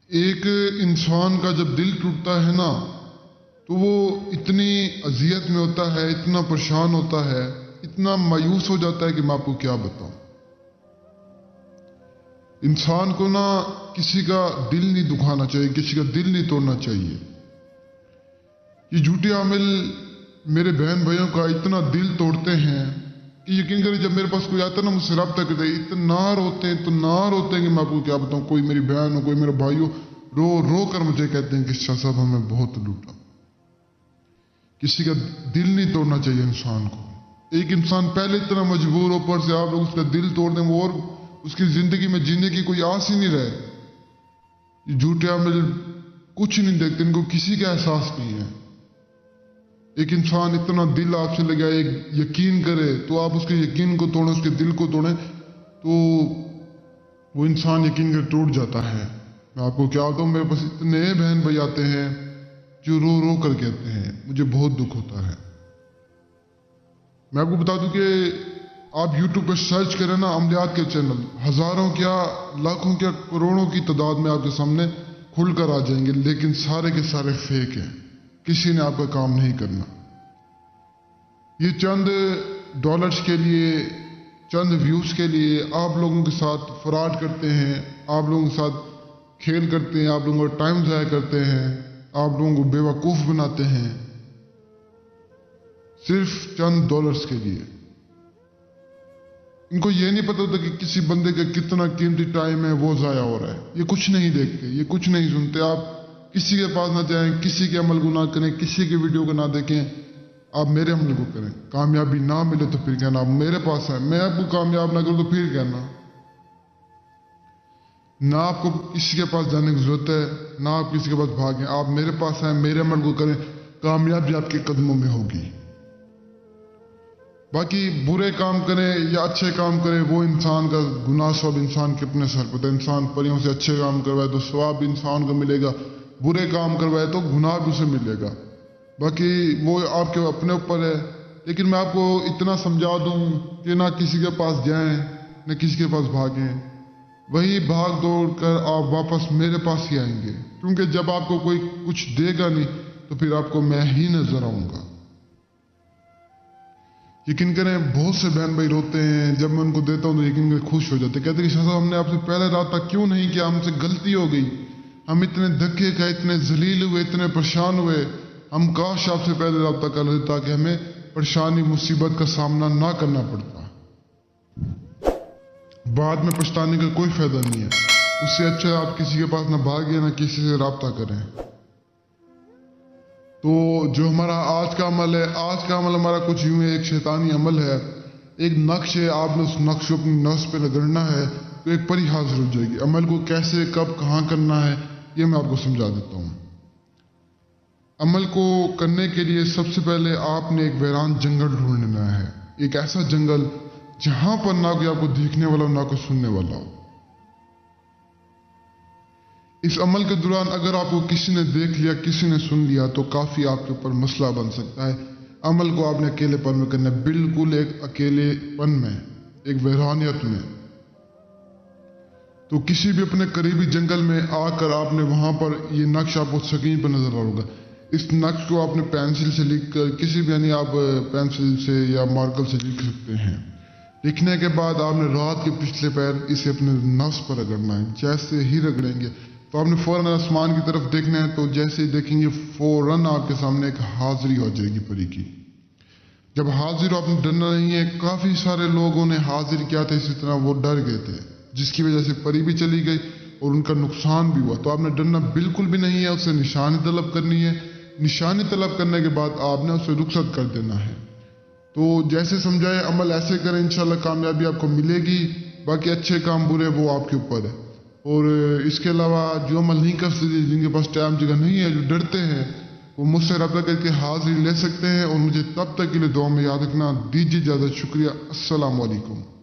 ایک انسان کا جب دل ٹوٹتا ہے نا تو وہ اتنی اذیت میں ہوتا ہے، اتنا پریشان ہوتا ہے، اتنا مایوس ہو جاتا ہے کہ میں آپ کو کیا بتاؤں۔ انسان کو نا کسی کا دل نہیں دکھانا چاہیے، کسی کا دل نہیں توڑنا چاہیے۔ یہ جھوٹے عامل میرے بہن بھائیوں کا اتنا دل توڑتے ہیں کہ یقین کریں جب میرے پاس کوئی آتا ہے نا، مجھ سے رابطہ کرتے ہیں، اتنا روتے ہیں کہ میں آپ کو کیا بتاؤں۔ کوئی میری بہن ہو، کوئی میرا بھائی ہو، رو رو کر مجھے کہتے ہیں کہ شاہ صاحب ہمیں بہت لوٹا۔ کسی کا دل نہیں توڑنا چاہیے انسان کو۔ ایک انسان پہلے اتنا مجبور ہو، پر سے آپ لوگ اس کا دل توڑ دیں، وہ اور اس کی زندگی میں جینے کی کوئی آس ہی نہیں رہے۔ یہ جھوٹے عامل کچھ نہیں دیکھتے، ان کو کسی کا احساس نہیں ہے۔ ایک انسان اتنا دل آپ سے لگا ایک یقین کرے تو آپ اس کے یقین کو توڑیں، اس کے دل کو توڑیں تو وہ انسان یقین کر ٹوٹ جاتا ہے۔ میں آپ کو کیا بتاؤں، میرے پاس اتنے بہن بھائی آتے ہیں جو رو رو کر کہتے ہیں، مجھے بہت دکھ ہوتا ہے۔ میں آپ کو بتا دوں کہ آپ یوٹیوب پہ سرچ کریں نا، عملیات کے چینل ہزاروں کیا لاکھوں کیا کروڑوں کی تعداد میں آپ کے سامنے کھل کر آ جائیں گے، لیکن سارے کے سارے فیک ہیں۔ کسی نے آپ کا کام نہیں کرنا۔ یہ چند ڈالرز کے لیے، چند ویوز کے لیے آپ لوگوں کے ساتھ فراڈ کرتے ہیں، آپ لوگوں کے ساتھ کھیل کرتے ہیں، آپ لوگوں کا ٹائم ضائع کرتے ہیں، آپ لوگوں کو بے وقوف بناتے ہیں، صرف چند ڈالرز کے لیے۔ ان کو یہ نہیں پتا ہوتا کہ کسی بندے کا کتنا قیمتی ٹائم ہے وہ ضائع ہو رہا ہے۔ یہ کچھ نہیں دیکھتے، یہ کچھ نہیں سنتے۔ آپ کسی کے پاس نہ جائیں، کسی کے عمل کو نہ کریں، کسی کے ویڈیو کو نہ دیکھیں، آپ میرے عمل کو کریں۔ کامیابی نہ ملے تو پھر کہنا آپ میرے پاس ہے، میں آپ کو کامیاب نہ کروں تو پھر کہنا۔ نہ آپ کو کسی کے پاس جانے کی ضرورت ہے، نہ آپ کسی کے پاس بھاگیں، آپ میرے پاس ہیں، میرے عمل کو کریں، کامیابی آپ کے قدموں میں ہوگی۔ باقی برے کام کریں یا اچھے کام کریں، وہ انسان کا گناہ سب انسان کے اپنے سر پر ہے۔ انسان پریوں سے اچھے کام کروائے تو ثواب بھی انسان کو ملے گا، برے کام کروائے تو گناہ بھی اسے ملے گا۔ باقی وہ آپ کے اپنے اوپر ہے، لیکن میں آپ کو اتنا سمجھا دوں کہ نہ کسی کے پاس جائیں، نہ کسی کے پاس بھاگیں۔ وہی بھاگ دوڑ کر آپ واپس میرے پاس ہی آئیں گے، کیونکہ جب آپ کو کوئی کچھ دے گا نہیں تو پھر آپ کو میں ہی نظر آؤں گا۔ یقین کریں بہت سے بہن بھائی روتے ہیں، جب میں ان کو دیتا ہوں تو یقین کریں خوش ہو جاتے، کہتے ہیں کہ شاہ صاحب ہم نے آپ سے پہلے رابطہ کیوں نہیں کیا، ہم سے غلطی ہو گئی، ہم اتنے دھکے کھائے، اتنے ذلیل ہوئے، اتنے پریشان ہوئے، ہم کاش آپ سے پہلے رابطہ کر لیتے تاکہ ہمیں پریشانی مصیبت کا سامنا نہ کرنا پڑتا۔ بعد میں پچھتانے کا کوئی فائدہ نہیں ہے، اس سے اچھا آپ کسی کے پاس نہ بھاگیں، نہ کسی سے رابطہ کریں۔ تو جو ہمارا آج کا عمل ہے، آج کا عمل ہمارا کچھ یوں ہے، ایک شیطانی عمل ہے، ایک نقش ہے، آپ نے اس نقش کو اپنی نفس پہ رگڑنا ہے تو ایک پری حاضر ہو جائے گی۔ عمل کو کیسے، کب، کہاں کرنا ہے یہ میں آپ کو سمجھا دیتا ہوں۔ عمل کو کرنے کے لیے سب سے پہلے آپ نے ایک ویران جنگل ڈھونڈنا ہے، ایک ایسا جنگل جہاں پر نہ کوئی آپ کو دیکھنے والا ہو، نہ کوئی سننے والا ہو۔ اس عمل کے دوران اگر آپ کو کسی نے دیکھ لیا، کسی نے سن لیا تو کافی آپ کے اوپر مسئلہ بن سکتا ہے۔ عمل کو آپ نے اکیلے پن میں کرنا ہے، بالکل ایک اکیلے پن میں، ایک ویرانیت میں۔ تو کسی بھی اپنے قریبی جنگل میں آ کر آپ نے وہاں پر یہ نقش آپ کو سکرین پر نظر آ ہوگا۔ اس نقش کو آپ نے پینسل سے لکھ کر، کسی بھی یعنی آپ پینسل سے یا مارکر سے لکھ سکتے ہیں۔ لکھنے کے بعد آپ نے رات کے پچھلے پیر اسے اپنے نفس پر رگڑنا ہے۔ جیسے ہی رگڑیں گے تو آپ نے فوراً آسمان کی طرف دیکھنا ہے، تو جیسے ہی دیکھیں گے فوراً آپ کے سامنے ایک حاضری ہو جائے گی پری کی۔ جب حاضر ہو آپ نے ڈرنا نہیں ہے، کافی سارے لوگوں نے حاضر کیا تھا اسی طرح وہ ڈر گئے تھے، جس کی وجہ سے پری بھی چلی گئی اور ان کا نقصان بھی ہوا۔ تو آپ نے ڈرنا بالکل بھی نہیں ہے، اسے نشانی طلب کرنی ہے۔ نشانی طلب کرنے کے بعد آپ نے اسے رخصت کر دینا ہے۔ تو جیسے سمجھائے عمل ایسے کریں، انشاءاللہ کامیابی آپ کو ملے گی۔ باقی اچھے کام برے وہ آپ کے اوپر ہے۔ اور اس کے علاوہ جو عمل نہیں کر سکتے، جن کے پاس ٹائم جگہ نہیں ہے، جو ڈرتے ہیں، وہ مجھ سے رابطہ کر کے حاضری لے سکتے ہیں۔ اور مجھے تب تک کے لیے دعا میں یاد رکھنا۔ دیجیے اجازت، شکریہ، السلام علیکم۔